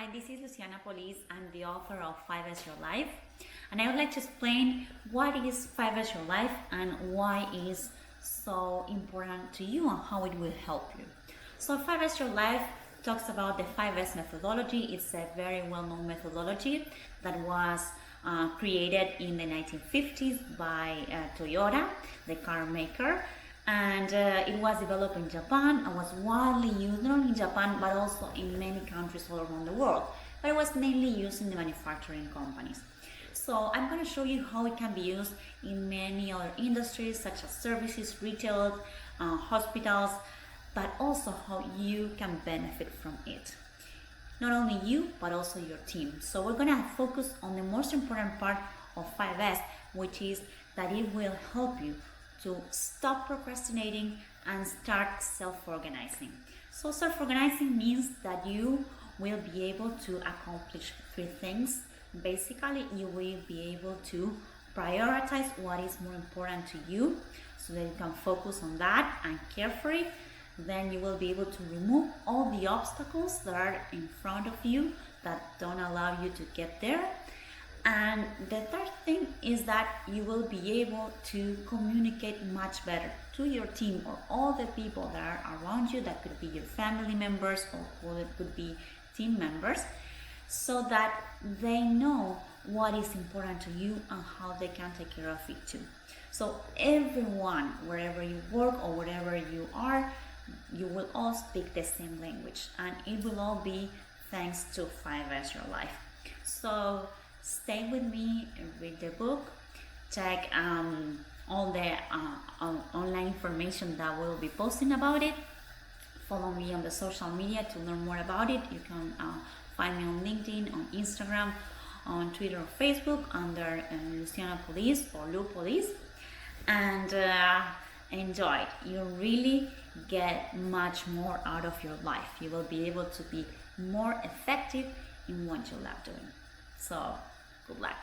Hi, this is Luciana Paulise. I'm the author of 5S Your Life, and I would like to explain what is 5S Your Life and why it is so important to you and how it will help you. So 5S Your Life talks about the 5S methodology. It's a very well-known methodology that was created in the 1950s by Toyota, the car maker, and it was developed in Japan and was widely used not only in Japan but also in many countries all around the world, but it was mainly used in the manufacturing companies. So I'm going to show you how it can be used in many other industries such as services, retail, hospitals, but also how you can benefit from it. Not only you, but also your team. So we're going to focus on the most important part of 5S, which is that it will help you to stop procrastinating and start self-organizing. So self-organizing means that you will be able to accomplish 3 things. Basically, you will be able to prioritize what is more important to you so that you can focus on that and care for it. Then you will be able to remove all the obstacles that are in front of you that don't allow you to get there. And the third thing is that you will be able to communicate much better to your team or all the people that are around you, that could be your family members or it could be team members, so that they know what is important to you and how they can take care of it too. So everyone, wherever you work or wherever you are, you will all speak the same language, and it will all be thanks to 5S Your Life. So stay with me, read the book, check all the online information that we'll be posting about it. Follow me on the social media to learn more about it. You can find me on LinkedIn, on Instagram, on Twitter or Facebook under Luciana Paulise or Lu Paulise, and enjoy it. You'll really get much more out of your life. You will be able to be more effective in what you love doing. So good luck.